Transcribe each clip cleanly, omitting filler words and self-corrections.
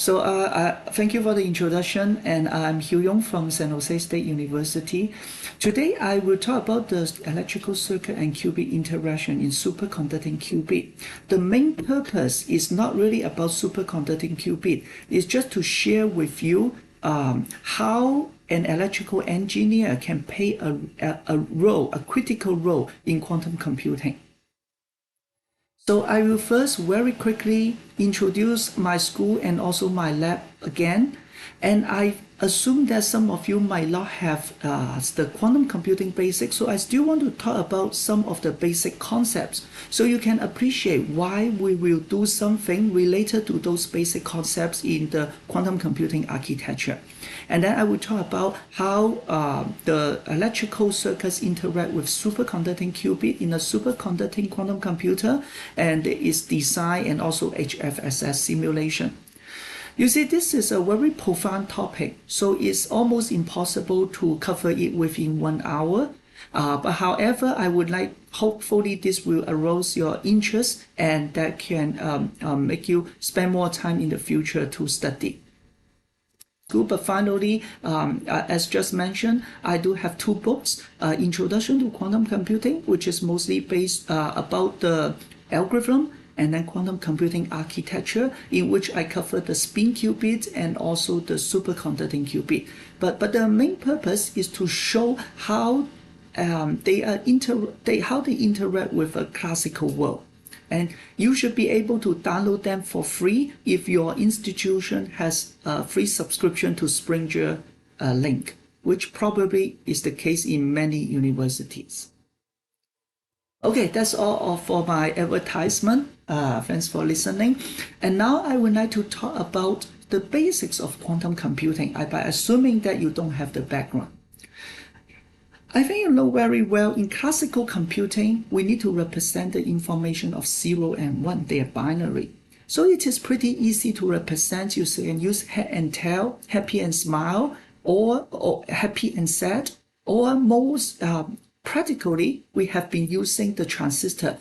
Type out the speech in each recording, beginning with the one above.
Thank you for the introduction, and I'm Hiu-Yung from San Jose State University. Today, I will talk about the electrical circuit and qubit interaction in superconducting qubit. The main purpose is not really about superconducting qubit. It's just to share with you how an electrical engineer can play a critical role in quantum computing. So I will first very quickly introduce my school and also my lab again. And I assume that some of you might not have the quantum computing basics, so I still want to talk about some of the basic concepts so you can appreciate why we will do something related to those basic concepts in the quantum computing architecture. And then I will talk about how the electrical circuits interact with superconducting qubit in a superconducting quantum computer and its design and also HFSS simulation. You see, this is a very profound topic, so it's almost impossible to cover it within 1 hour. But however, I would like, hopefully this will arouse your interest and that can make you spend more time in the future to study. But finally, as just mentioned, I do have 2 books, Introduction to Quantum Computing, which is mostly based about the algorithm, and then quantum computing architecture, in which I cover the spin qubit and also the superconducting qubit. But the main purpose is to show how they interact with a classical world. And you should be able to download them for free if your institution has a free subscription to Springer link, which probably is the case in many universities. Okay, that's all for my advertisement. Thanks for listening. And now I would like to talk about the basics of quantum computing by assuming that you don't have the background. I think you know very well in classical computing, we need to represent the information of 0 and 1, they are binary. So it is pretty easy to represent. You can use head and tail, happy and smile, or happy and sad, or most practically, we have been using the transistor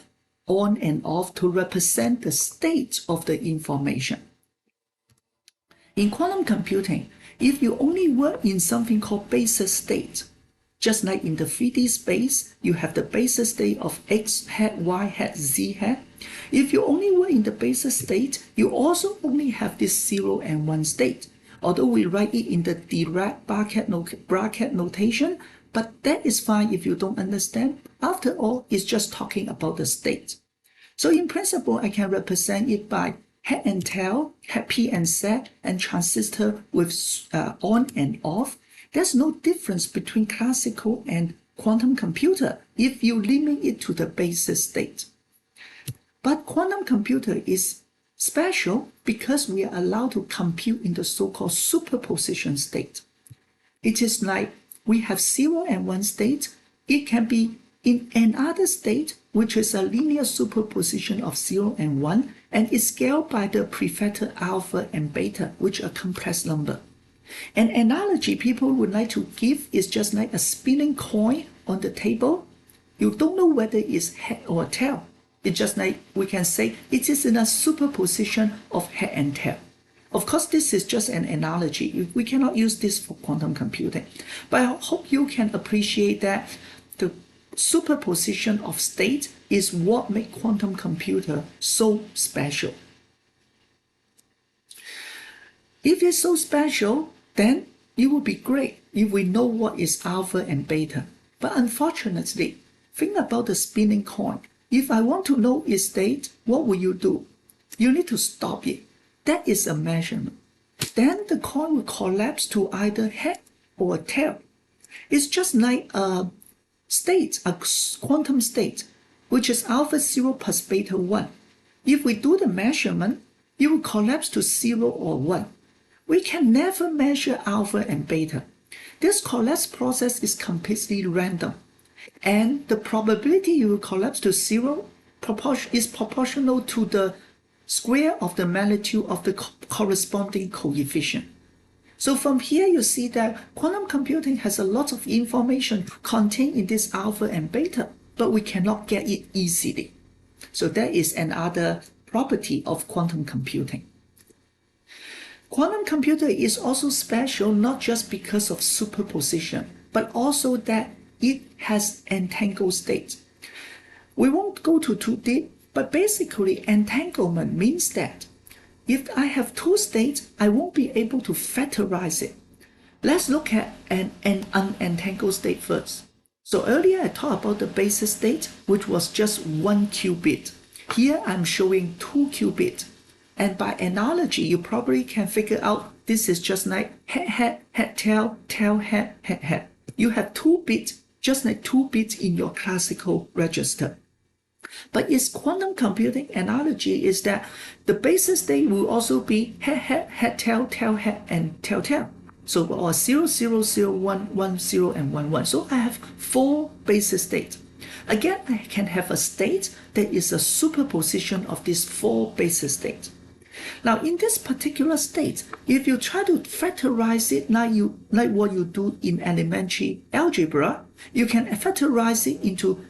on and off to represent the state of the information. In quantum computing, if you only work in something called basis state, just like in the 3D space, you have the basis state of X hat, Y hat, Z hat. If you only work in the basis state, you also only have this 0 and 1 state. Although we write it in the Dirac bracket notation, but that is fine if you don't understand. After all, it's just talking about the state. So in principle, I can represent it by head and tail, happy and sad, and transistor with on and off. There's no difference between classical and quantum computer if you limit it to the basis state. But quantum computer is special because we are allowed to compute in the so-called superposition state. It is like we have 0 and 1 state. It can be in another state, which is a linear superposition of 0 and 1, and is scaled by the prefactor alpha and beta, which are complex number. An analogy people would like to give is just like a spinning coin on the table. You don't know whether it's head or tail. It's just like we can say it is in a superposition of head and tail. Of course, this is just an analogy. We cannot use this for quantum computing. But I hope you can appreciate that the superposition of state is what makes quantum computer so special. If it's so special, then it would be great if we know what is alpha and beta. But unfortunately, think about the spinning coin. If I want to know its state, what will you do? You need to stop it. That is a measurement. Then the coin will collapse to either head or tail. It's just like a state, a quantum state, which is alpha 0 plus beta 1. If we do the measurement, it will collapse to 0 or 1. We can never measure alpha and beta. This collapse process is completely random. And the probability you will collapse to 0 is proportional to the square of the magnitude of the corresponding coefficient. So from here you see that quantum computing has a lot of information contained in this alpha and beta, but we cannot get it easily. So that is another property of quantum computing. Quantum computer is also special not just because of superposition, but also that it has entangled state. We won't go too deep, but basically entanglement means that if I have two states, I won't be able to factorize it. Let's look at an unentangled state first. So earlier I talked about the basis state, which was just one qubit. Here I'm showing two qubits. And by analogy, you probably can figure out this is just like head, tail, head. You have two bits, just like two bits in your classical register. But its quantum computing analogy is that the basis state will also be head, tail, head, and tail. So or 0, 0, 0, 1, 1, 0, and 1, 1. So I have four basis states. Again, I can have a state that is a superposition of these four basis states. Now, in this particular state, if you try to factorize it like what you do in elementary algebra, you can factorize it into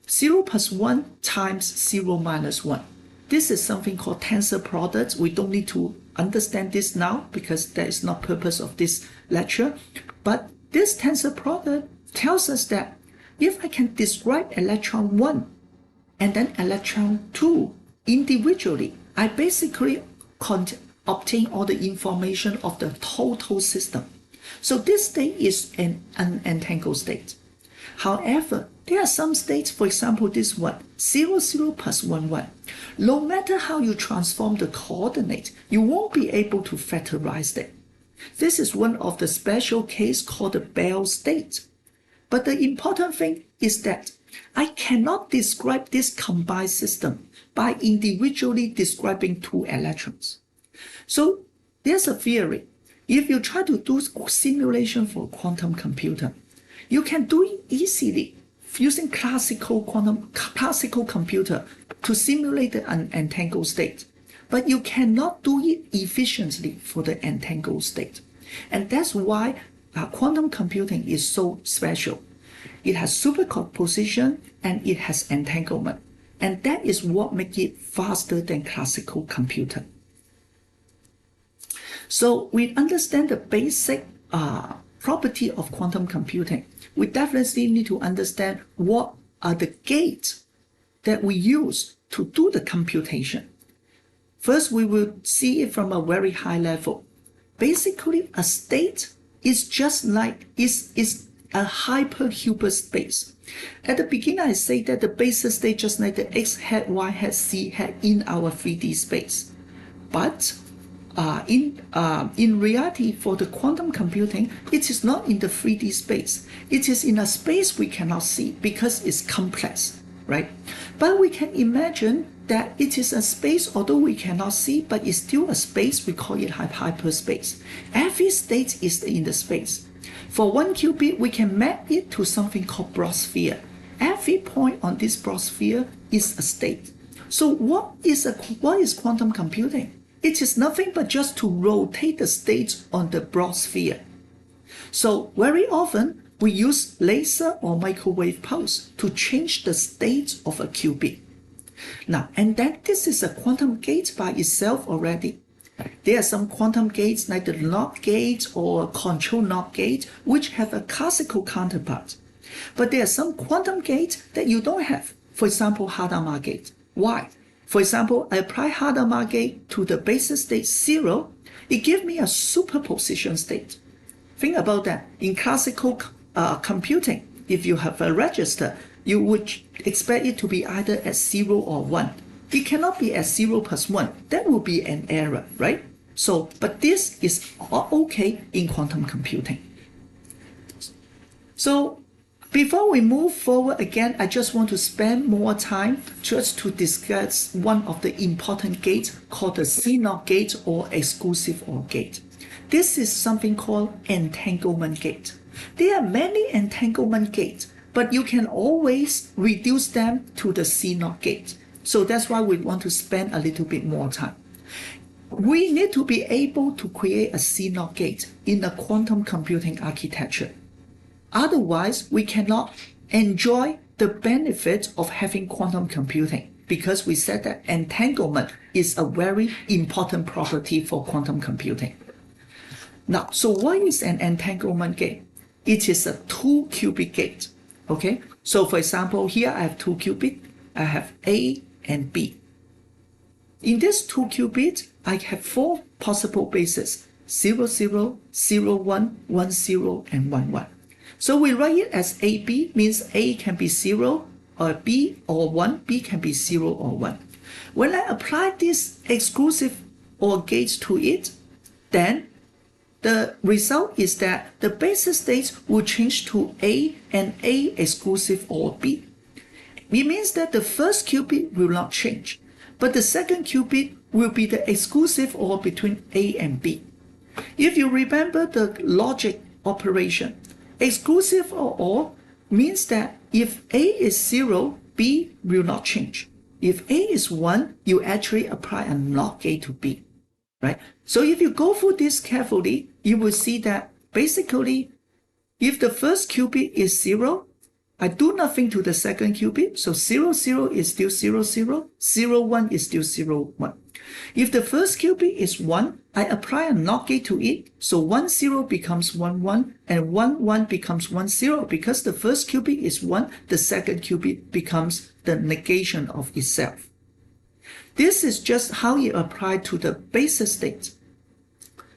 0 plus 1 times 0 minus 1. This is something called tensor products. We don't need to understand this now because that is not purpose of this lecture. But this tensor product tells us that if I can describe electron 1 and then electron 2 individually, I basically obtain all the information of the total system. So this state is an unentangled state. However, there are some states, for example, this one, 0, 0 plus 1, 1. No matter how you transform the coordinate, you won't be able to factorize it. This is one of the special case called the Bell state. But the important thing is that I cannot describe this combined system by individually describing two electrons. So there's a theory. If you try to do simulation for a quantum computer, you can do it easily using classical computer to simulate the unentangled state. But you cannot do it efficiently for the entangled state. And that's why quantum computing is so special. It has superposition and it has entanglement. And that is what makes it faster than classical computer. So we understand the basic property of quantum computing. We definitely need to understand what are the gates that we use to do the computation. First, we will see it from a very high level. Basically, a state is just like is a hypercubic space. At the beginning, I say that the basis state just like the x hat, y hat, z hat in our 3D space. But in reality, for the quantum computing, it is not in the 3D space. It is in a space we cannot see because it's complex, right? But we can imagine that it is a space, although we cannot see, but it's still a space. We call it hyperspace. Every state is in the space. For one qubit, we can map it to something called broad sphere. Every point on this broad sphere is a state. So what is quantum computing? It is nothing but just to rotate the states on the broad sphere. So very often, we use laser or microwave pulse to change the state of a qubit. Now, and then this is a quantum gate by itself already. There are some quantum gates like the NOT gate or control NOT gate, which have a classical counterpart. But there are some quantum gates that you don't have. For example, Hadamard gate. Why? For example, I apply Hadamard gate to the basis state 0. It gives me a superposition state. Think about that. In classical computing, if you have a register, you would expect it to be either at 0 or 1. It cannot be at 0 plus 1. That would be an error, right? So, but this is okay in quantum computing. So, before we move forward again, I just want to spend more time just to discuss one of the important gates called the CNOT gate or exclusive OR gate. This is something called entanglement gate. There are many entanglement gates, but you can always reduce them to the CNOT gate. So that's why we want to spend a little bit more time. We need to be able to create a CNOT gate in a quantum computing architecture. Otherwise, we cannot enjoy the benefits of having quantum computing. because we said that entanglement is a very important property for quantum computing. Now, so what is an entanglement gate? It is a 2-qubit gate. Okay, so for example, here I have 2 qubits. I have A and B. In this 2 qubits, I have 4 possible bases: 0, 0, 0, 1, 1, 0, and 1, 1. So we write it as AB, means A can be 0 or B or 1, B can be 0 or 1. When I apply this exclusive OR gate to it, then the result is that the basis states will change to A and A exclusive OR B. It means that the first qubit will not change, but the second qubit will be the exclusive OR between A and B. If you remember the logic operation, exclusive OR means that if A is 0, B will not change. If A is 1, you actually apply a NOT gate to B, right? So if you go through this carefully, you will see that basically, if the first qubit is 0, I do nothing to the second qubit, so 0, 0 is still 0, 0, 0, 1 is still 0, 1. If the first qubit is 1, I apply a NOT gate to it, so 1, 0 becomes 1, 1, and 1, 1 becomes 1, 0. Because the first qubit is 1, the second qubit becomes the negation of itself. This is just how you apply to the basis state.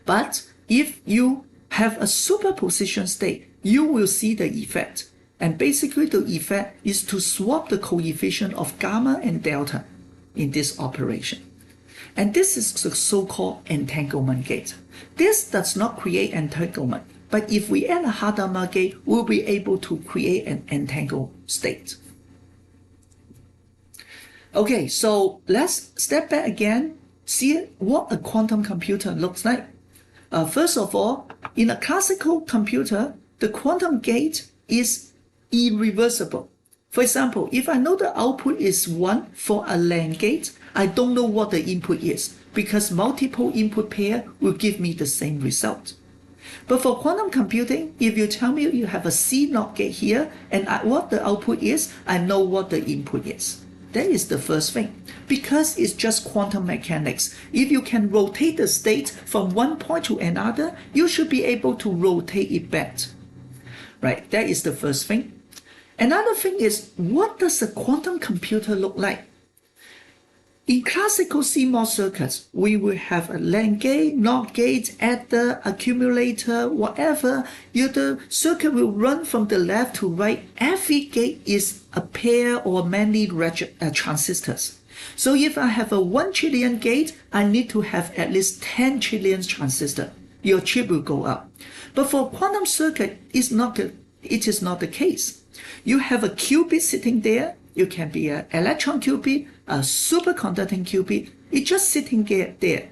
But if you have a superposition state, you will see the effect. And basically the effect is to swap the coefficient of gamma and delta in this operation. And this is the so-called entanglement gate. This does not create entanglement, but if we add a Hadamard gate, we'll be able to create an entangled state. Okay, so let's step back again, see what a quantum computer looks like. First of all, in a classical computer, the quantum gate is irreversible. For example, if I know the output is 1 for a NAND gate, I don't know what the input is, because multiple input pair will give me the same result. But for quantum computing, if you tell me you have a C0 gate here, and what the output is, I know what the input is. That is the first thing. Because it's just quantum mechanics. If you can rotate the state from one point to another, you should be able to rotate it back. Right, that is the first thing. Another thing is, what does a quantum computer look like? In classical CMOS circuits, we will have a NAND gate, NOT gate, adder, accumulator, whatever. The circuit will run from the left to right. Every gate is a pair or many transistors. So if I have a 1 trillion gate, I need to have at least 10 trillion transistors. Your chip will go up. But for quantum circuit, it is not the case. You have a qubit sitting there. You can be an electron qubit, a superconducting qubit. It's just sitting there.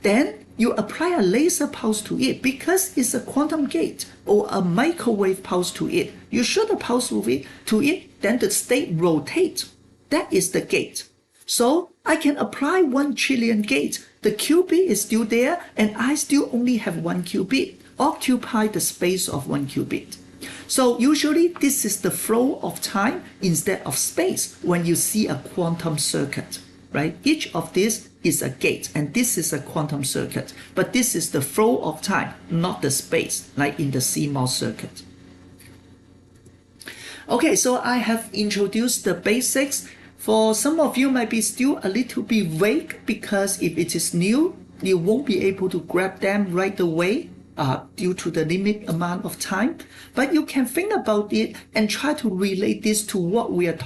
Then you apply a laser pulse to it because it's a quantum gate or a microwave pulse to it. You shoot a pulse to it, then the state rotates. That is the gate. So I can apply 1 trillion gate. The qubit is still there, and I still only have 1 qubit. Occupy the space of 1 qubit. So usually this is the flow of time instead of space when you see a quantum circuit, right? Each of these is a gate, and this is a quantum circuit. But this is the flow of time, not the space, like in the CMOS circuit. Okay, so I have introduced the basics. For some of you might be still a little bit vague because if it is new, you won't be able to grab them right away. Due to the limited amount of time, but you can think about it and try to relate this to what we will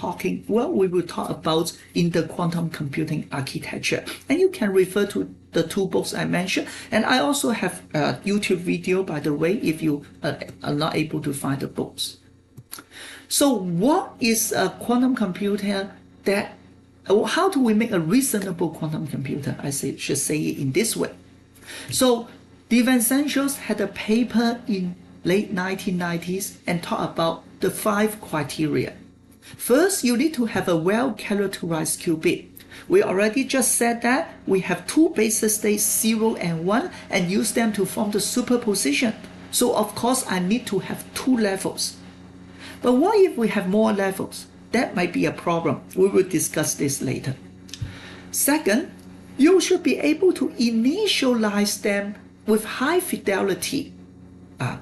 talk about in the quantum computing architecture. And you can refer to the 2 books I mentioned. And I also have a YouTube video, by the way, if you are not able to find the books. So what is a quantum computer how do we make a reasonable quantum computer? I should say it in this way. So DiVincenzo had a paper in late 1990s and talked about the 5 criteria. First, you need to have a well-characterized qubit. We already just said that we have 2 basis states, 0 and 1, and use them to form the superposition. So of course, I need to have 2 levels. But what if we have more levels? that might be a problem. We will discuss this later. Second, you should be able to initialize them with high fidelity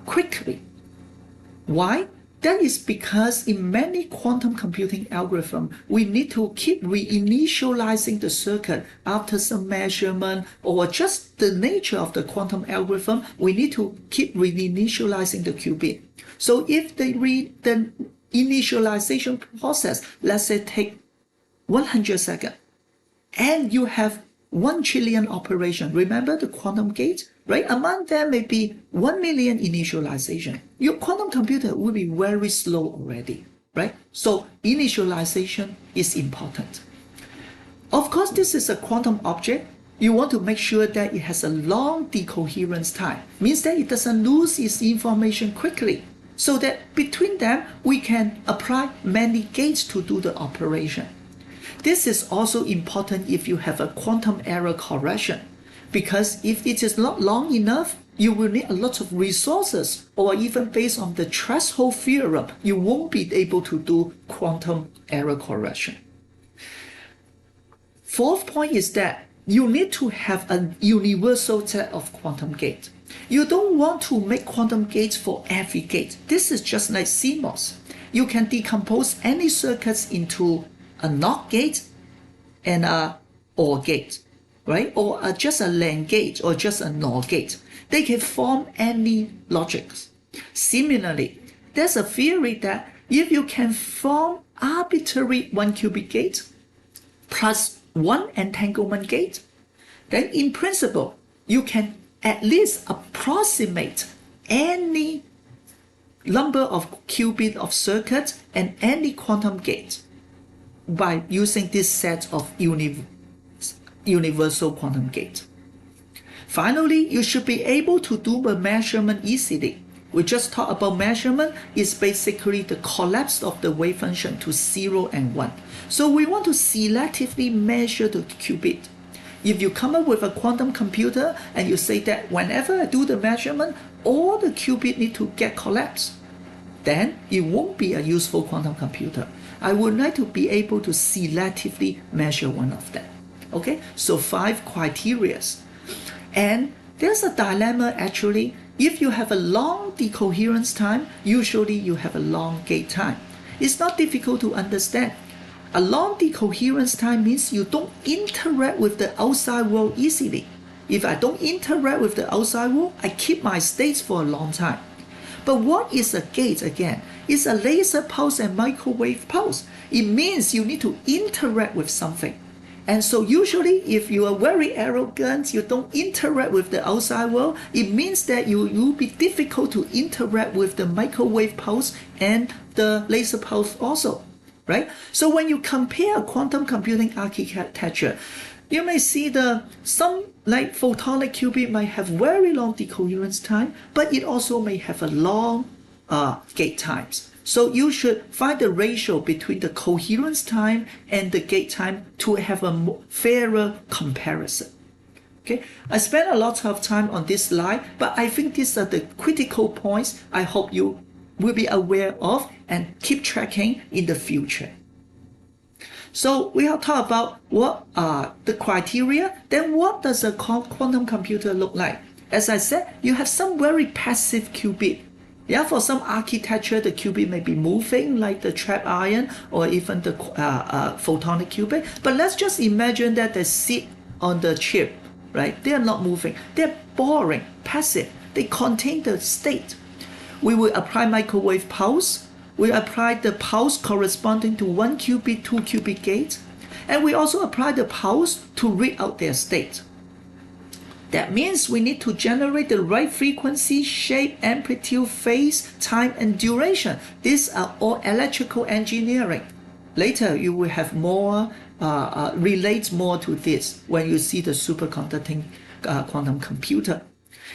quickly. Why? That is because in many quantum computing algorithms, we need to keep reinitializing the circuit after some measurement, or just the nature of the quantum algorithm, we need to keep reinitializing the qubit. So if the initialization process, let's say, take 100 seconds, and you have 1 trillion operation. Remember the quantum gate, right? Among them may be 1 million initialization. Your quantum computer will be very slow already, right? So initialization is important. Of course, this is a quantum object. You want to make sure that it has a long decoherence time. Means that it doesn't lose its information quickly. So that between them, we can apply many gates to do the operation. This is also important if you have a quantum error correction, because if it is not long enough, you will need a lot of resources, or even based on the threshold theorem, you won't be able to do quantum error correction. Fourth point is that you need to have a universal set of quantum gates. You don't want to make quantum gates for every gate. This is just like CMOS. You can decompose any circuits into a NOT gate and a OR gate, right? Or just a LAND gate or just a NOR gate. They can form any logics. Similarly, there's a theory that if you can form arbitrary 1 qubit gate plus 1 entanglement gate, then in principle, you can at least approximate any number of qubit of circuits and any quantum gate by using this set of universal quantum gate. Finally, you should be able to do the measurement easily. We just talked about measurement is basically the collapse of the wave function to 0 and 1. So we want to selectively measure the qubit. If you come up with a quantum computer and you say that whenever I do the measurement, all the qubit need to get collapsed, then it won't be a useful quantum computer. I would like to be able to selectively measure one of them. Okay, so 5 criteria. And there's a dilemma actually. If you have a long decoherence time, usually you have a long gate time. It's not difficult to understand. A long decoherence time means you don't interact with the outside world easily. If I don't interact with the outside world, I keep my states for a long time. But what is a gate again? It's a laser pulse and microwave pulse. It means you need to interact with something. And so usually if you are very arrogant, you don't interact with the outside world, it means that you will be difficult to interact with the microwave pulse and the laser pulse also, right? So when you compare quantum computing architecture, you may see some like photonic qubit might have very long decoherence time, but it also may have a long gate times. So you should find the ratio between the coherence time and the gate time to have a fairer comparison. Okay, I spent a lot of time on this slide, but I think these are the critical points I hope you will be aware of and keep tracking in the future. So we have talked about what are the criteria, then what does a quantum computer look like? As I said, you have some very passive qubit. Yeah, for some architecture, the qubit may be moving like the trapped ion or even the photonic qubit. But let's just imagine that they sit on the chip, right? They are not moving. They're boring, passive. They contain the state. We will apply microwave pulse. We apply the pulse corresponding to 1 qubit, 2 qubit gate. And we also apply the pulse to read out their state. That means we need to generate the right frequency, shape, amplitude, phase, time, and duration. These are all electrical engineering. Later, you will have more, relate more to this when you see the superconducting quantum computer.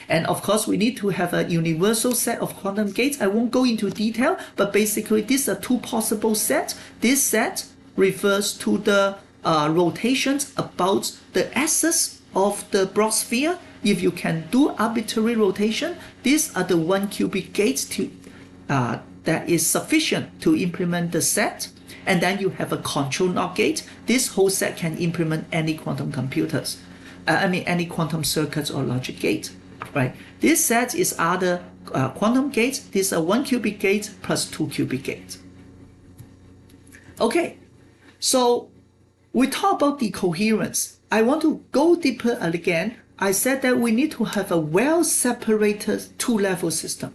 And of course, we need to have a universal set of quantum gates. I won't go into detail, but basically, these are 2 possible sets. This set refers to the rotations about the axis of the broad sphere. If you can do arbitrary rotation, these are the 1 qubit gates that is sufficient to implement the set. and then you have a control NOT gate. This whole set can implement any quantum computers. Any quantum circuits or logic gate, right? This set is other quantum gates. These are 1 qubit gate plus 2 qubit gate. Okay, so we talk about decoherence. I want to go deeper again. I said that we need to have a well-separated two-level system.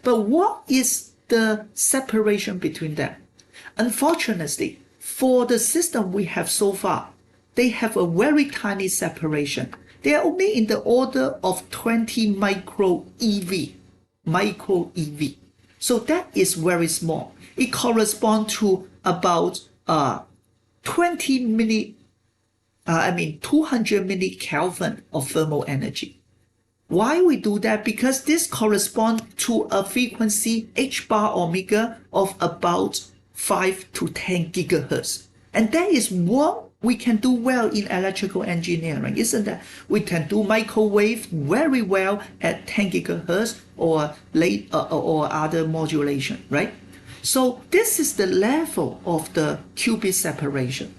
But what is the separation between them? Unfortunately, for the system we have so far, they have a very tiny separation. They are only in the order of 20 micro EV. So that is very small. It corresponds to about 200 millikelvin of thermal energy. Why we do that? Because this corresponds to a frequency h bar omega of about 5 to 10 gigahertz. And that is what we can do well in electrical engineering, isn't that? We can do microwave very well at 10 gigahertz or other modulation, right? So this is the level of the qubit separation.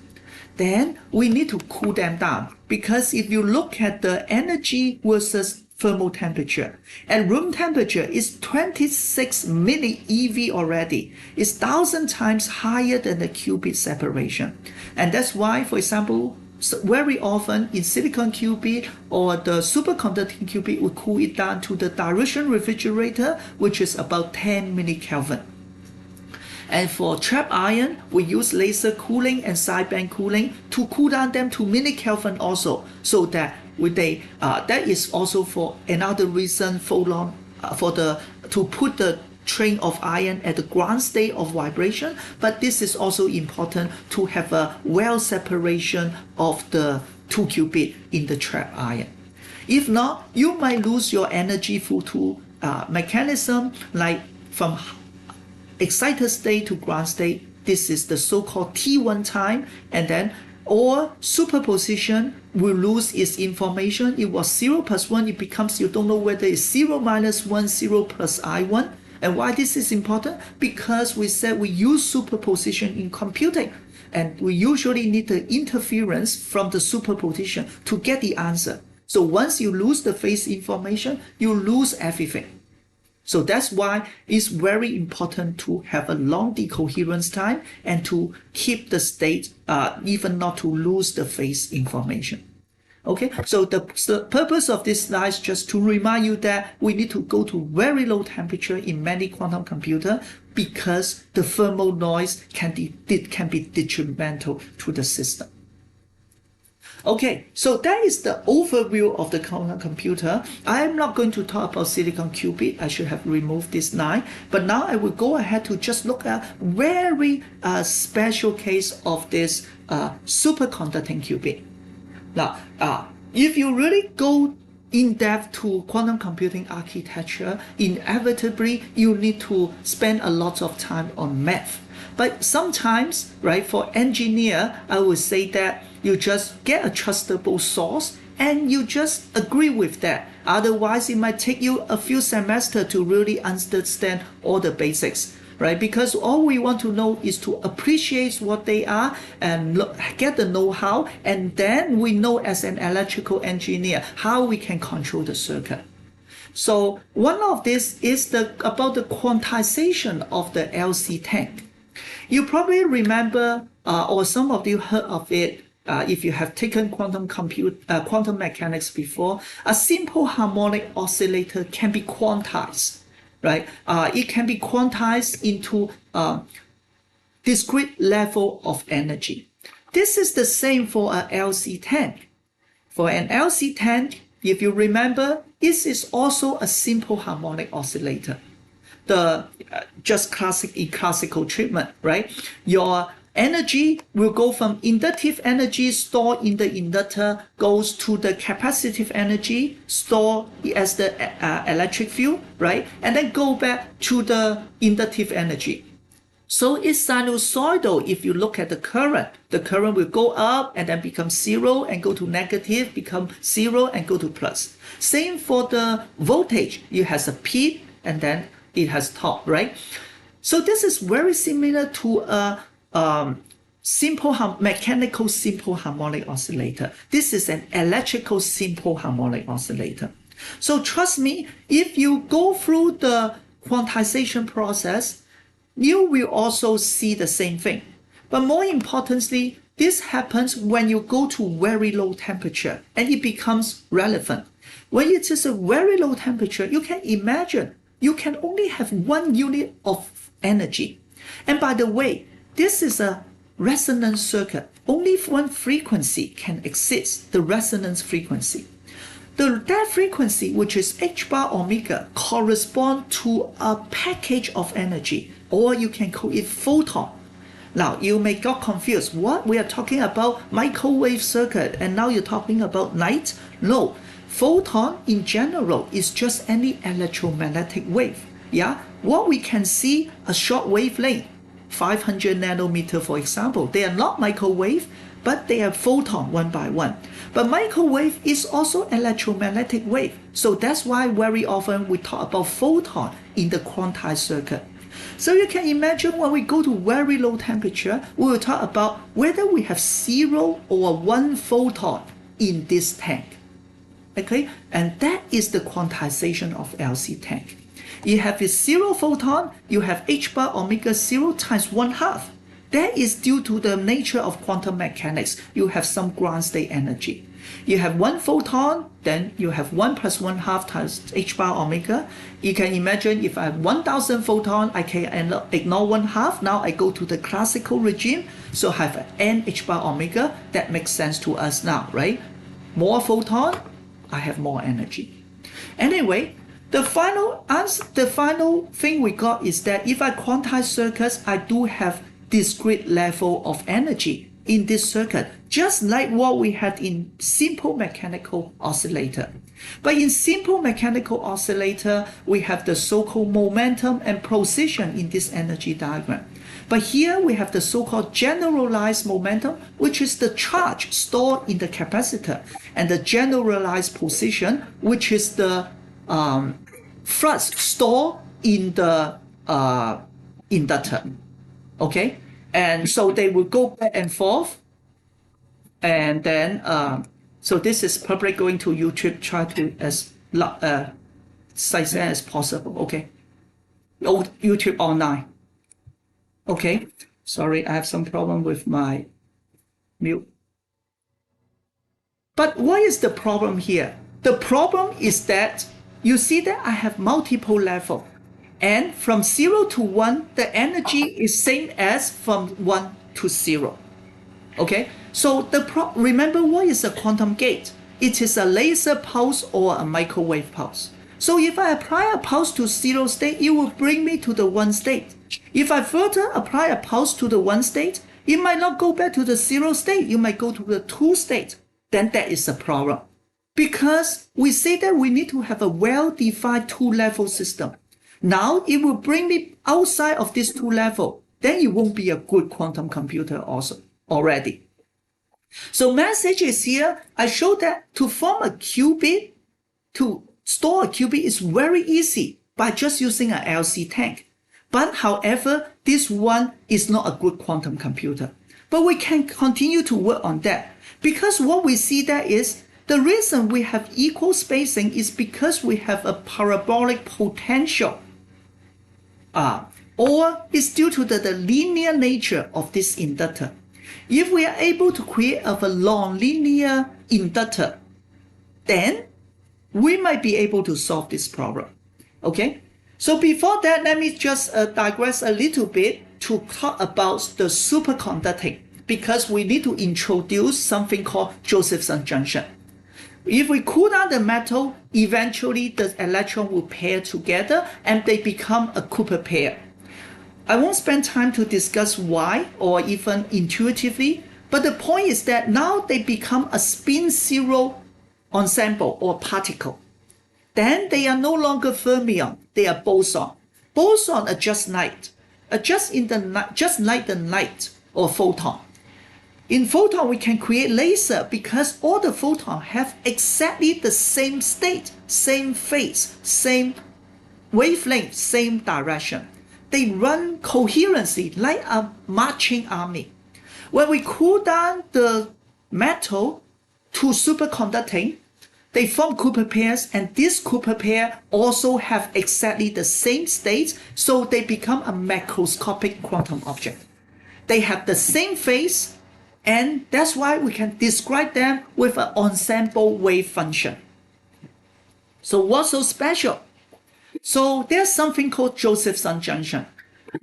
Then we need to cool them down, because if you look at the energy versus thermal temperature, at room temperature is 26 milli eV already. It's 1,000 times higher than the qubit separation. And that's why, for example, very often in silicon qubit or the superconducting qubit, we cool it down to the dilution refrigerator, which is about 10 millikelvin. And for trapped ion, we use laser cooling and sideband cooling to cool down them to millikelvin also, so that that is also for another reason to put the train of ion at the ground state of vibration. But this is also important to have a well separation of the 2 qubit in the trapped ion. If not, you might lose your energy through two mechanism, like from excited state to ground state. This is the so-called T1 time, and then or superposition will lose its information. It was 0 plus 1, it becomes, you don't know whether it's 0 minus 1, 0 plus I1. And why this is important? Because we said we use superposition in computing, and we usually need the interference from the superposition to get the answer. So once you lose the phase information, you lose everything. So that's why it's very important to have a long decoherence time and to keep the state, even not to lose the phase information. Okay, so the purpose of this slide is just to remind you that we need to go to very low temperature in many quantum computers, because the thermal noise can be detrimental to the system. Okay, so that is the overview of the quantum computer. I am not going to talk about silicon qubit. I should have removed this line. But now I will go ahead to just look at very special case of this superconducting qubit. Now, if you really go in depth to quantum computing architecture, inevitably you need to spend a lot of time on math. But sometimes, right, for engineer, I would say that you just get a trustable source and you just agree with that. Otherwise, it might take you a few semesters to really understand all the basics, right? Because all we want to know is to appreciate what they are and get the know-how, and then we know as an electrical engineer how we can control the circuit. So one of this is about the quantization of the LC tank. You probably remember, or some of you heard of it, if you have taken quantum mechanics before. A simple harmonic oscillator can be quantized, right? It can be quantized into discrete level of energy. This is the same for a LC tank. For an LC tank, if you remember, this is also a simple harmonic oscillator. Just classical treatment, right? Your energy will go from inductive energy stored in the inductor, goes to the capacitive energy stored as the electric field, right? And then go back to the inductive energy. So it's sinusoidal. If you look at the current will go up and then become 0 and go to negative, become 0 and go to plus. Same for the voltage. It has a peak and then it has top, right? So this is very similar to a mechanical simple harmonic oscillator. This is an electrical simple harmonic oscillator. So trust me, if you go through the quantization process, you will also see the same thing. But more importantly, this happens when you go to very low temperature and it becomes relevant. When it is a very low temperature, you can imagine you can only have 1 unit of energy. And by the way, this is a resonance circuit. Only one frequency can exist, the resonance frequency. That frequency, which is h bar omega, corresponds to a package of energy, or you can call it photon. Now, you may get confused. What? We are talking about microwave circuit, and now you're talking about light? No. Photon, in general, is just any electromagnetic wave. Yeah? What we can see, a short wavelength, 500 nanometer, for example. They are not microwave, but they are photon one by one. But microwave is also electromagnetic wave. So that's why very often we talk about photon in the quantized circuit. So you can imagine when we go to very low temperature, we will talk about whether we have 0 or 1 photon in this tank. Okay, and that is the quantization of LC tank. You have a 0 photon, you have h bar omega 0 times 1/2. That is due to the nature of quantum mechanics. You have some ground state energy. You have 1 photon, then you have 1 plus 1/2 times h bar omega. You can imagine if I have 1,000 photon, I can ignore 1/2. Now I go to the classical regime, so I have n h bar omega. That makes sense to us now, right? More photon, I have more energy. Anyway, the final thing we got is that if I quantize circuits, I do have discrete level of energy in this circuit, just like what we had in simple mechanical oscillator. But in simple mechanical oscillator, we have the so-called momentum and position in this energy diagram. But here we have the so-called generalized momentum, which is the charge stored in the capacitor, and the generalized position, which is the flux stored in the inductor. Okay, and so they will go back and forth, and then so this is probably going to YouTube, try to as size as possible. Okay, YouTube online. Okay, sorry, I have some problem with my mute. But what is the problem here? The problem is that you see that I have multiple levels. And from 0 to 1, the energy is same as from 1 to 0. Okay, so remember what is a quantum gate? It is a laser pulse or a microwave pulse. So if I apply a pulse to 0 state, it will bring me to the 1 state. If I further apply a pulse to the 1 state, it might not go back to the 0 state. You might go to the 2 state. Then that is a problem. Because we say that we need to have a well-defined 2-level system. Now it will bring me outside of this 2 level. Then it won't be a good quantum computer also already. So message is here. I showed that to form a qubit, to store a qubit is very easy by just using an LC tank. But however, this one is not a good quantum computer. But we can continue to work on that. Because what we see there is the reason we have equal spacing is because we have a parabolic potential. Or it's due to the linear nature of this inductor. If we are able to create a non-linear inductor, then we might be able to solve this problem. Okay, so before that, let me just digress a little bit to talk about the superconducting, because we need to introduce something called Josephson junction. If we cool down the metal, eventually the electron will pair together and they become a Qubit pair. I won't spend time to discuss why or even intuitively, but the point is that now they become a spin zero ensemble or particle. Then they are no longer fermion, they are boson. Boson are just light, just like the light or photon. In photon, we can create laser because all the photons have exactly the same state, same phase, same wavelength, same direction. they run coherently like a marching army. When we cool down the metal to superconducting, they form Cooper pairs, and this Cooper pair also have exactly the same state, so they become a macroscopic quantum object. They have the same phase, and that's why we can describe them with an ensemble wave function. So what's so special? So there's something called Josephson junction.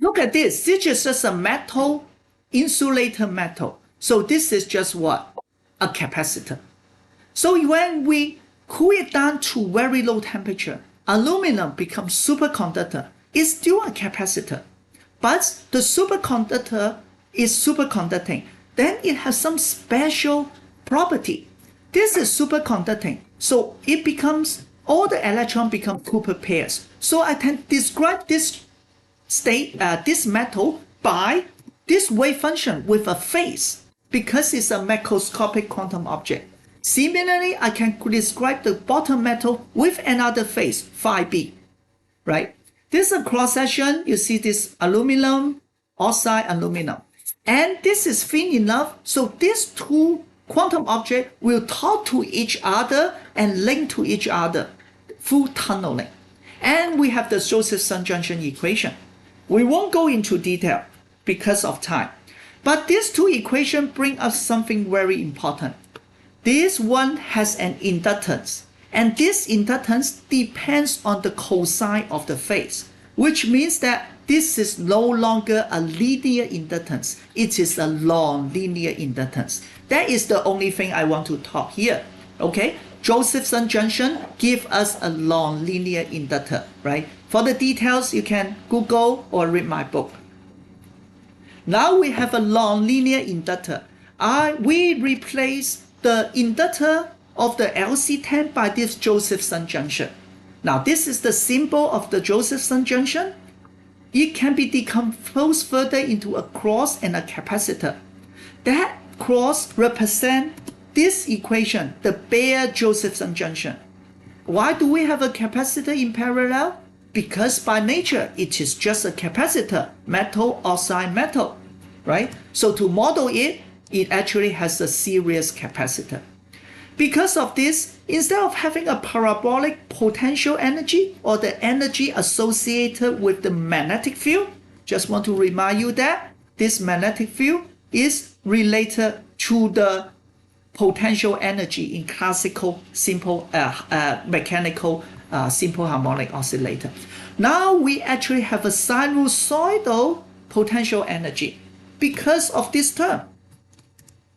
Look at this. This is just a metal, insulator metal. So this is just what? A capacitor. So when we cool it down to very low temperature, aluminum becomes superconductor. It's still a capacitor, but the superconductor is superconducting. Then it has some special property. This is superconducting. So it becomes, all the electrons become Cooper pairs. So I can describe this state, this metal by this wave function with a phase, because it's a macroscopic quantum object. Similarly, I can describe the bottom metal with another phase, phi b, right? This is a cross section. You see this aluminum, oxide, aluminum. And this is thin enough, so these two quantum objects will talk to each other and link to each other through tunneling. And we have the Josephson junction equation. We won't go into detail because of time. But these two equations bring us something very important. This one has an inductance, and this inductance depends on the cosine of the phase, which means that this is no longer a linear inductance. It is a non-linear inductance. That is the only thing I want to talk here. Okay? Josephson junction give us a non-linear inductor, right? For the details, you can Google or read my book. Now we have a non-linear inductor. We replace the inductor of the LC10 by this Josephson junction. Now this is the symbol of the Josephson junction. It can be decomposed further into a cross and a capacitor. That cross represents this equation, the bare Josephson junction. Why do we have a capacitor in parallel? Because by nature, it is just a capacitor, metal, oxide, metal, right? So to model it, it actually has a series capacitor. Because of this, instead of having a parabolic potential energy or the energy associated with the magnetic field, just want to remind you that this magnetic field is related to the potential energy in classical simple mechanical simple harmonic oscillator. Now we actually have a sinusoidal potential energy because of this term.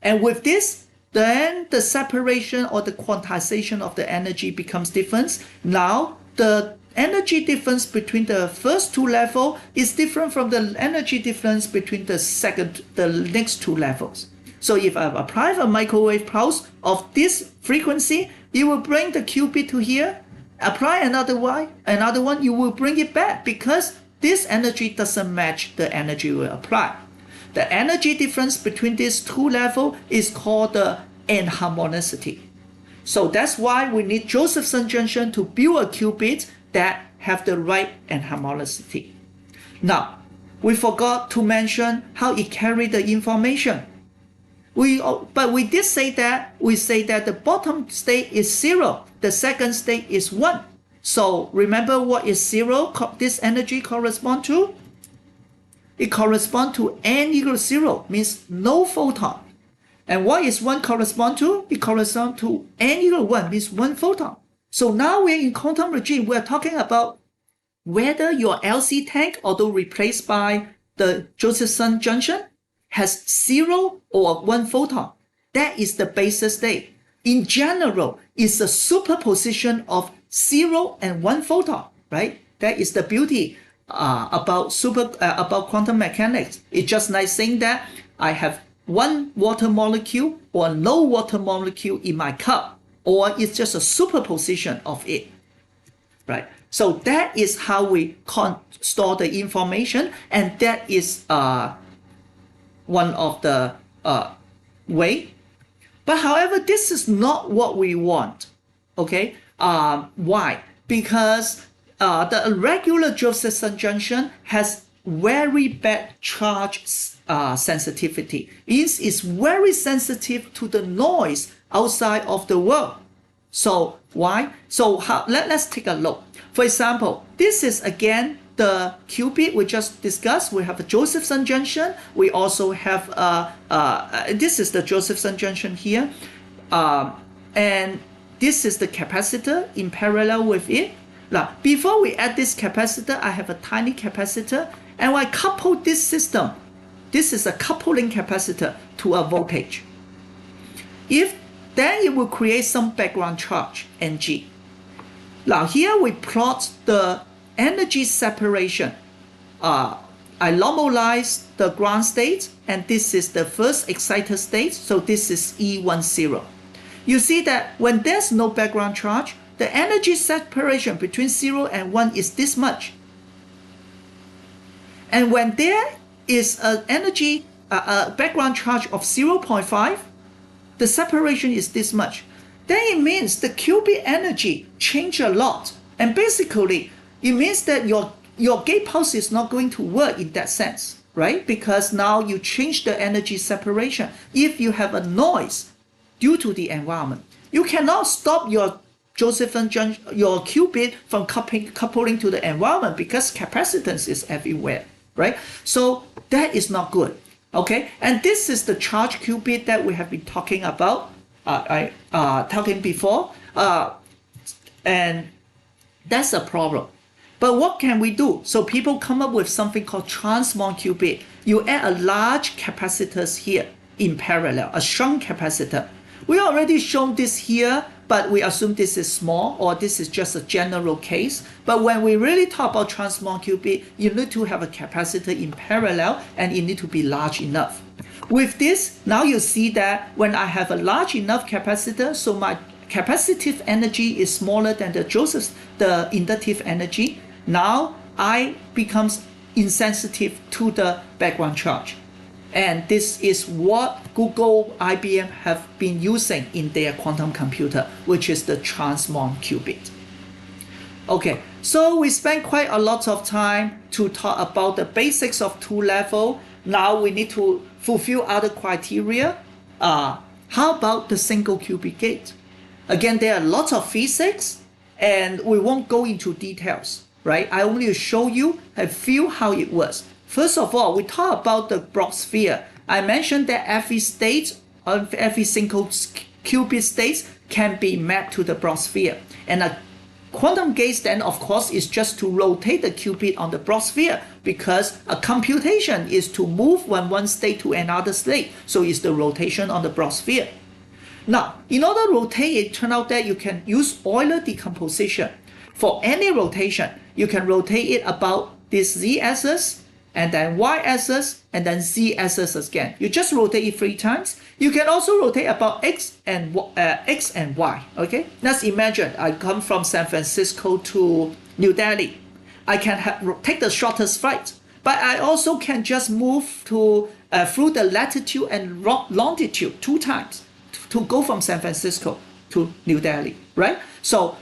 And with this, then the separation or the quantization of the energy becomes different. Now the energy difference between the first two levels is different from the energy difference between the next two levels. So if I apply a microwave pulse of this frequency, it will bring the qubit to here. Apply another one, you will bring it back because this energy doesn't match the energy we apply. The energy difference between these two levels is called the anharmonicity. So that's why we need Josephson junction to build a qubit that have the right anharmonicity. Now, we forgot to mention how it carries the information. But we did say that, the bottom state is 0, the second state is 1. So remember what is 0, this energy correspond to? It corresponds to n equals 0, means no photon. And what is 1 correspond to? It corresponds to n equals 1, means 1 photon. So now we're in quantum regime, we're talking about whether your LC tank, although replaced by the Josephson junction, has 0 or 1 photon. That is the basis state. In general, it's a superposition of 0 and 1 photon, right? That is the beauty about quantum mechanics. It's just like saying that I have one water molecule or no water molecule in my cup, or it's just a superposition of it, right? So that is how we store the information, and that is one of the way. But however, this is not what we want. Okay, why? Because the regular Josephson junction has very bad charge sensitivity. It's very sensitive to the noise outside of the world. So why? So let's take a look. For example, this is again the qubit we just discussed. We have a Josephson junction. We also have this is the Josephson junction here, and this is the capacitor in parallel with it. Now, before we add this capacitor, I have a tiny capacitor, and I couple this system. This is a coupling capacitor to a voltage. Then it will create some background charge, Ng. Now here we plot the energy separation. I normalize the ground state, and this is the first excited state, so this is E10. You see that when there's no background charge, the energy separation between 0 and 1 is this much. And when there is an energy background charge of 0.5, the separation is this much. Then it means the qubit energy change a lot. And basically, it means that your gate pulse is not going to work in that sense, right? Because now you change the energy separation. If you have a noise due to the environment, you cannot stop your Josephson junction, your qubit from coupling to the environment because capacitance is everywhere, right? So that is not good. Okay, and this is the charge qubit that we have been talking about, talking before, and that's a problem. But what can we do? So people come up with something called transmon qubit. You add a large capacitors here in parallel, a shunt capacitor. We already shown this here, but we assume this is small or this is just a general case. But when we really talk about transmon qubit, you need to have a capacitor in parallel and it need to be large enough. With this, now you see that when I have a large enough capacitor, so my capacitive energy is smaller than the inductive energy. Now I becomes insensitive to the background charge. And this is what Google, IBM have been using in their quantum computer, which is the transmon qubit. Okay, so we spent quite a lot of time to talk about the basics of two-level. Now we need to fulfill other criteria. How about the single qubit gate? Again, there are lots of physics, and we won't go into details, right? I only show you a few how it works. First of all, we talk about the Bloch sphere. I mentioned that every state of every single qubit state can be mapped to the Bloch sphere. And a quantum gate then, of course, is just to rotate the qubit on the Bloch sphere because a computation is to move from one state to another state. So it's the rotation on the Bloch sphere. Now, in order to rotate it, turn out that you can use Euler decomposition. For any rotation, you can rotate it about this z-axis, and then y-axis, and then z-axis again. You just rotate it 3 times. You can also rotate about x and y, okay? Let's imagine I come from San Francisco to New Delhi. I can take the shortest flight, but I also can just move to through the latitude and longitude 2 times to go from San Francisco to New Delhi, right? So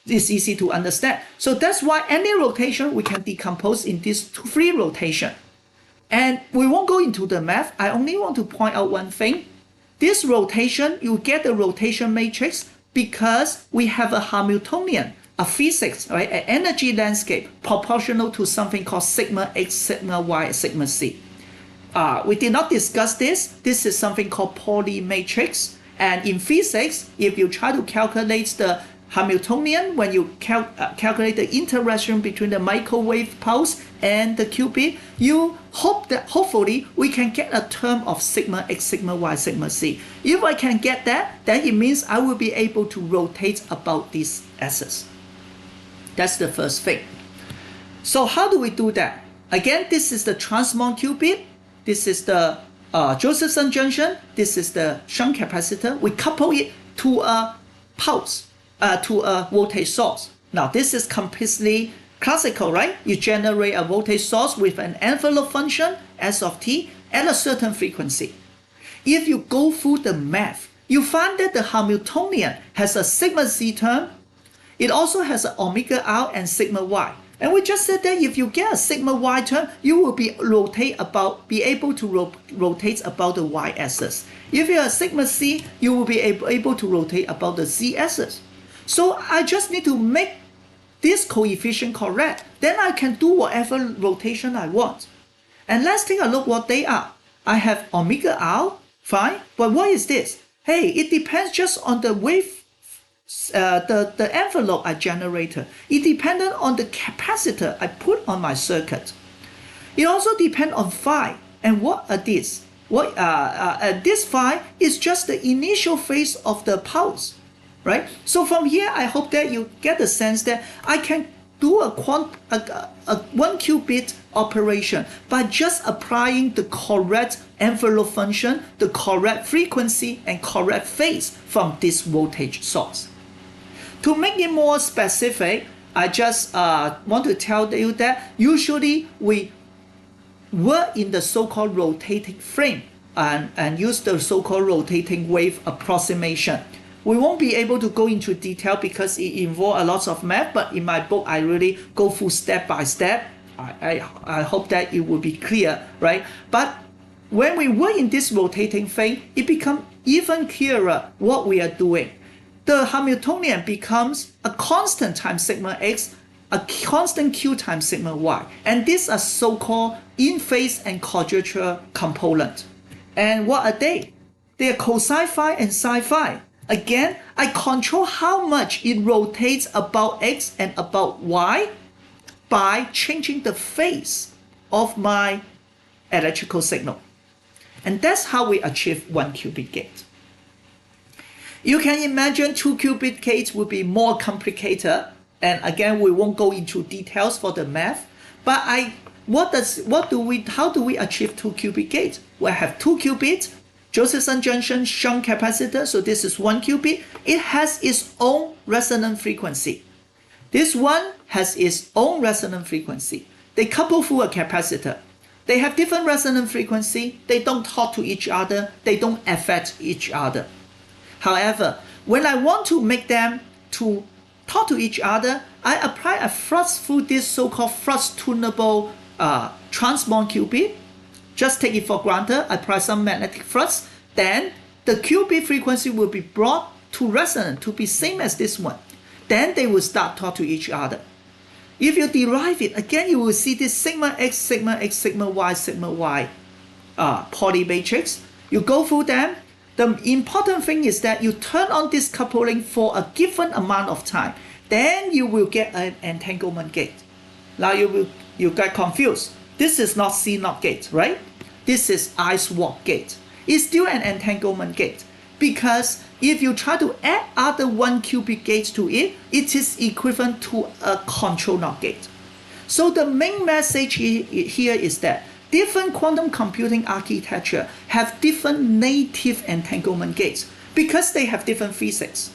it's easy to understand. So that's why any rotation we can decompose in these 3 rotations. And we won't go into the math. I only want to point out one thing. This rotation, you get the rotation matrix because we have a Hamiltonian, a physics, right? An energy landscape proportional to something called sigma x, sigma y, sigma z. We did not discuss this. This is something called Pauli matrix. And in physics, if you try to calculate the Hamiltonian, when you calculate the interaction between the microwave pulse and the qubit, you hope that hopefully we can get a term of sigma x, sigma y, sigma z. If I can get that, then it means I will be able to rotate about this axis. That's the first thing. So how do we do that? Again, this is the transmon qubit. This is the Josephson junction. This is the shunt capacitor. We couple it to a pulse. To a voltage source. Now this is completely classical, right? You generate a voltage source with an envelope function, S of t, at a certain frequency. If you go through the math, you find that the Hamiltonian has a sigma z term. It also has an omega r and sigma y. And we just said that if you get a sigma y term, you will be able to rotate about the y-axis. If you have sigma c, you will be able to rotate about the z-axis. So I just need to make this coefficient correct. Then I can do whatever rotation I want. And let's take a look what they are. I have omega r, fine. But what is this? Hey, it depends just on the wave, the envelope I generated. It depends on the capacitor I put on my circuit. It also depends on phi. And what are these? This phi is just the initial phase of the pulse, right? So from here, I hope that you get the sense that I can do a 1 qubit operation by just applying the correct envelope function, the correct frequency, and correct phase from this voltage source. To make it more specific, I just want to tell you that usually we work in the so-called rotating frame and use the so-called rotating wave approximation. We won't be able to go into detail because it involves a lot of math, but in my book, I really go through step by step. I hope that it will be clear, right? But when we work in this rotating phase, it becomes even clearer what we are doing. The Hamiltonian becomes a constant times sigma x, a constant q times sigma y. And these are so-called in-phase and quadrature components. And what are they? They are cosine phi and sine phi. Again, I control how much it rotates about x and about y by changing the phase of my electrical signal. And that's how we achieve 1 qubit gate. You can imagine 2 qubit gates will be more complicated. And again, we won't go into details for the math. But how do we achieve 2 qubit gates? We have 2 qubits, Josephson junction shunt capacitor. So this is 1 qubit. It has its own resonant frequency. This one has its own resonant frequency. They couple through a capacitor. They have different resonant frequency. They don't talk to each other. They don't affect each other. However, when I want to make them to talk to each other, I apply a flux through this so-called flux tunable transmon qubit. Just take it for granted, apply some magnetic flux, then the qubit frequency will be brought to resonance to be same as this one. Then they will start talk to each other. If you derive it, again you will see this sigma x, sigma x, sigma y Pauli matrix. You go through them. The important thing is that you turn on this coupling for a given amount of time. Then you will get an entanglement gate. Now you get confused. This is not C0 gate, right? This is I-swap gate. It's still an entanglement gate because if you try to add other 1 qubit gates to it, it is equivalent to a control NOT gate. So the main message here is that different quantum computing architecture have different native entanglement gates because they have different physics,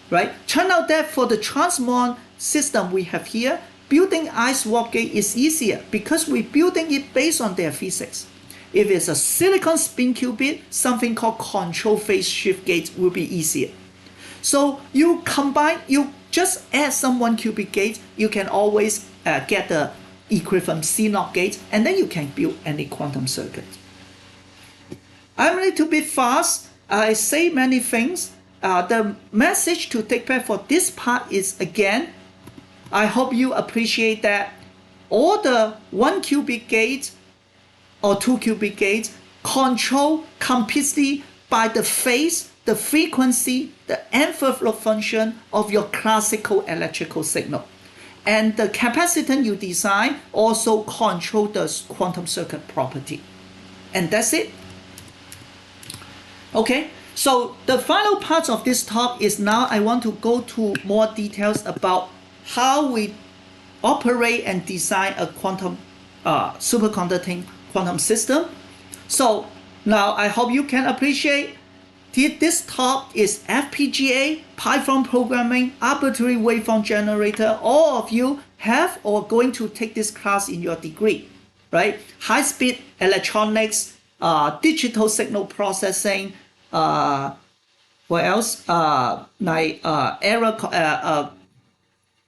right? Turn out that for the transmon system we have here, building I-swap gate is easier because we're building it based on their physics. If it's a silicon spin qubit, something called control phase shift gate will be easier. So you just add some 1 qubit gate, you can always get the equivalent C0 gate, and then you can build any quantum circuit. I'm a little bit fast. I say many things. The message to take back for this part is, again, I hope you appreciate that all the 1 qubit gates or 2 qubit gates control completely by the phase, the frequency, the envelope function of your classical electrical signal. And the capacitance you design also control the quantum circuit property. And that's it. Okay, so the final part of this talk is now I want to go to more details about how we operate and design a quantum superconducting quantum system. So now I hope you can appreciate this talk is FPGA, Python programming, arbitrary waveform generator. All of you have or going to take this class in your degree, right? High-speed electronics, digital signal processing, what else? Like error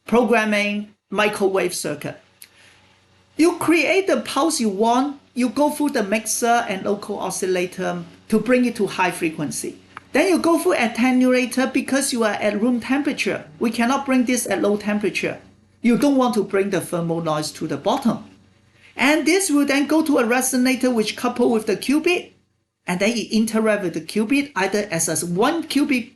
programming, microwave circuit. You create the pulse you want, you go through the mixer and local oscillator to bring it to high frequency. Then you go through attenuator because you are at room temperature. We cannot bring this at low temperature. You don't want to bring the thermal noise to the bottom. And this will then go to a resonator which couple with the qubit, and then it interact with the qubit either as a 1 qubit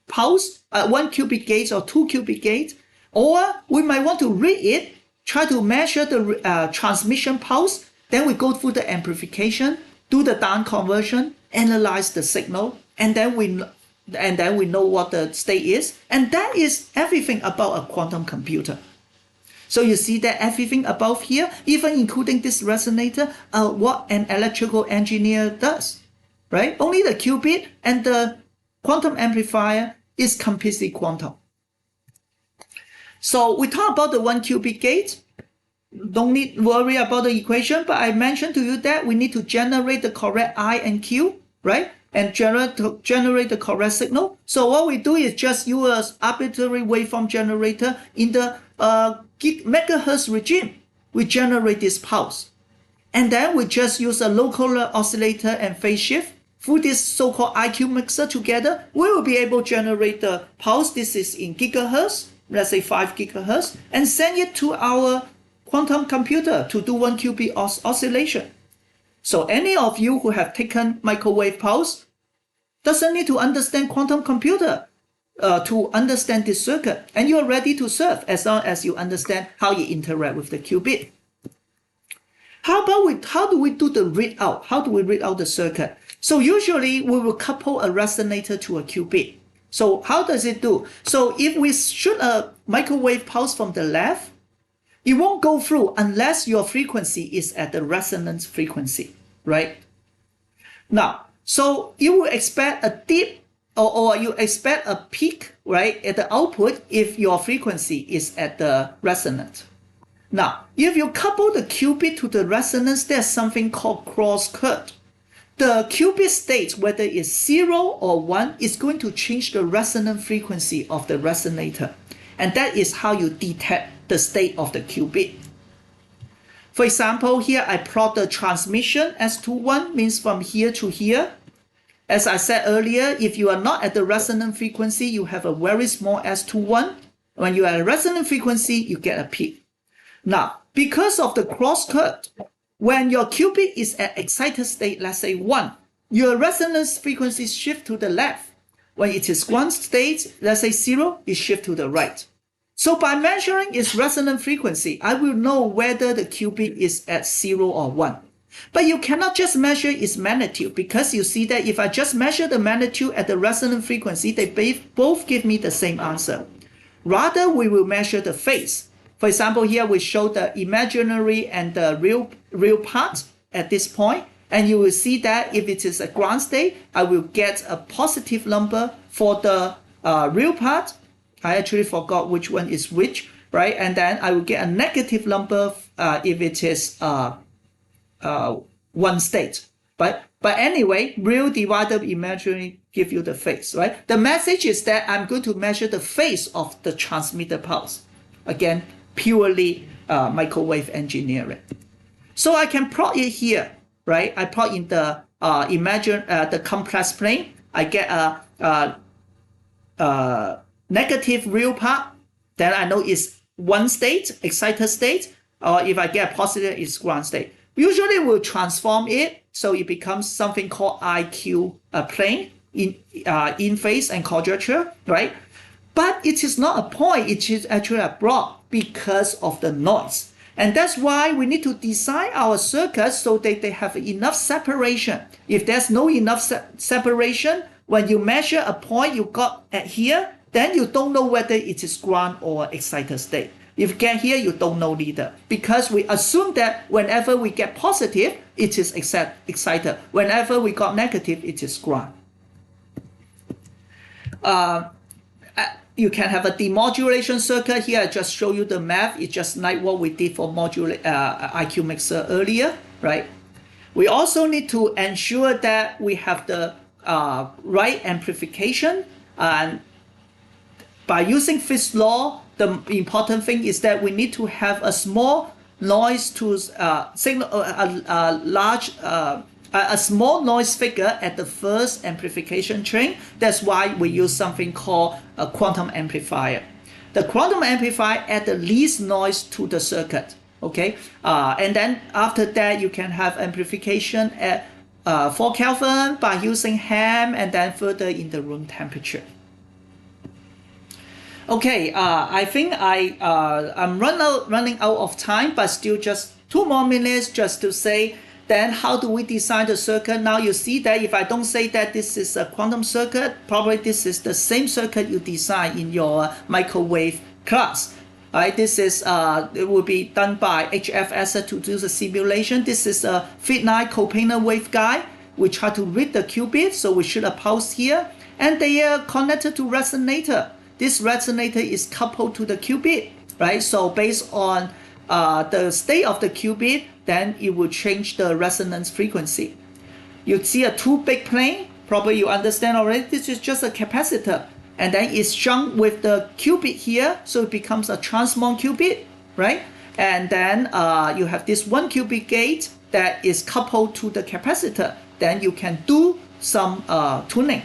pulse, 1 qubit gate or 2 qubit gate, or we might want to read it, try to measure the transmission pulse, then we go through the amplification, do the down conversion, analyze the signal, and then we know what the state is, and that is everything about a quantum computer. So you see that everything above here, even including this resonator, what an electrical engineer does, right? Only the qubit and the quantum amplifier is completely quantum. So we talk about the 1 qubit gate. Don't need worry about the equation, but I mentioned to you that we need to generate the correct I and Q, right? And generate the correct signal. So what we do is just use an arbitrary waveform generator in the megahertz regime. We generate this pulse. And then we just use a local oscillator and phase shift. Through this so-called IQ mixer together, we will be able to generate the pulse. This is in gigahertz, let's say 5 gigahertz, and send it to our quantum computer to do 1 qubit oscillation. So any of you who have taken microwave pulse doesn't need to understand quantum computer to understand this circuit, and you're ready to serve as long as you understand how you interact with the qubit. How do we do the readout? How do we read out the circuit? So usually we will couple a resonator to a qubit. So how does it do? So if we shoot a microwave pulse from the left, it won't go through unless your frequency is at the resonance frequency, right? Now, so you will expect a dip or you expect a peak, right, at the output if your frequency is at the resonance. Now, if you couple the qubit to the resonance, there's something called cross-cut. The qubit state, whether it's 0 or 1, is going to change the resonant frequency of the resonator. And that is how you detect the state of the qubit. For example, here I plot the transmission S21 means from here to here. As I said earlier, if you are not at the resonant frequency, you have a very small S21. When you are at a resonant frequency, you get a peak. Now, because of the cross-cut, when your qubit is at excited state, let's say 1, your resonance frequency shift to the left. When it is 1 state, let's say 0, it shift to the right. So by measuring its resonant frequency, I will know whether the qubit is at 0 or 1. But you cannot just measure its magnitude, because you see that if I just measure the magnitude at the resonant frequency, they both give me the same answer. Rather, we will measure the phase. For example, here we show the imaginary and the real part at this point, and you will see that if it is a ground state, I will get a positive number for the real part. I actually forgot which one is which, right? And then I will get a negative number if it is one state. But anyway, real divided by imaginary give you the phase, right? The message is that I'm going to measure the phase of the transmitted pulse. Again, purely microwave engineering. So I can plot it here, right? I plot in the the complex plane. I get a negative real part. Then I know it's 1 state, excited state, or if I get a positive, it's ground state. Usually we'll transform it so it becomes something called IQ plane in phase and quadrature, right? But it is not a point, it is actually a block because of the noise. And that's why we need to design our circuits so that they have enough separation. If there's no enough separation, when you measure a point you got at here, then you don't know whether it is ground or excited state. If you get here, you don't know either, because we assume that whenever we get positive, it is excited. Whenever we got negative, it is ground. You can have a demodulation circuit. Here I just show you the math. It's just like what we did for IQ mixer earlier, right? We also need to ensure that we have the right amplification. And by using Fick's law, the important thing is that we need to have a small noise to signal a small noise figure at the first amplification train. That's why we use something called a quantum amplifier. The quantum amplifier add the least noise to the circuit. Okay, and then after that you can have amplification at 4 Kelvin by using ham, and then further in the room temperature. Okay, I think I'm running out of time, but still just 2 more minutes just to say, then how do we design the circuit? Now you see that if I don't say that this is a quantum circuit, probably this is the same circuit you design in your microwave class. Right, this is it will be done by HFS to do the simulation. This is a FIT9 coplanar waveguide. We try to read the qubit, so we shoot a pulse here, and they are connected to resonator. This resonator is coupled to the qubit, right? So based on the state of the qubit, then it will change the resonance frequency. You see a 2 big plane, probably you understand already. This is just a capacitor, and then it's shunt with the qubit here, so it becomes a transmon qubit, right? And then you have this 1 qubit gate that is coupled to the capacitor. Then you can do some tuning.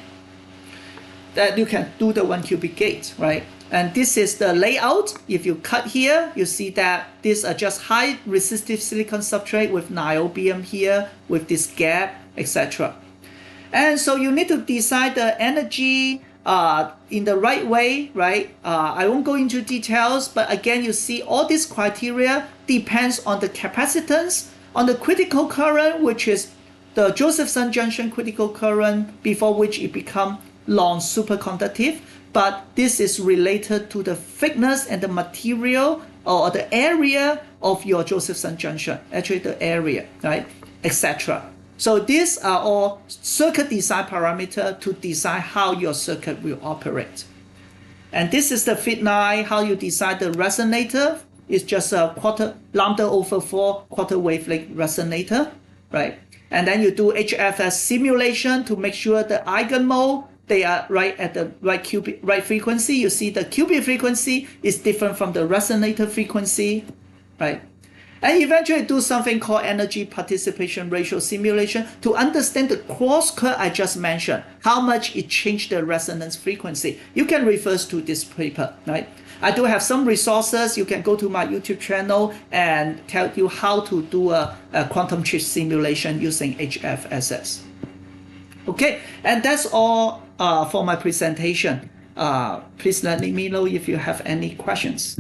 That you can do the 1 qubit gate, right? And this is the layout. If you cut here, you see that these are just high resistive silicon substrate with niobium here, with this gap, etc. And so you need to design the energy in the right way, right? I won't go into details, but again, you see all these criteria depends on the capacitance, on the critical current, which is the Josephson junction critical current, before which it becomes long superconductive, but this is related to the thickness and the material or the area of your Josephson junction, actually the area, right, etc. So these are all circuit design parameters to design how your circuit will operate. And this is the FIT9, how you design the resonator. It's just a lambda/4 quarter wavelength resonator, right? And then you do HFS simulation to make sure the eigenmode, they are right at the right qubit, right frequency. You see the qubit frequency is different from the resonator frequency, right? And eventually do something called energy participation ratio simulation to understand the cross curve I just mentioned, how much it changed the resonance frequency. You can refer to this paper, right? I do have some resources. You can go to my YouTube channel and tell you how to do a quantum chip simulation using HFSS. Okay, and that's all for my presentation. Please let me know if you have any questions.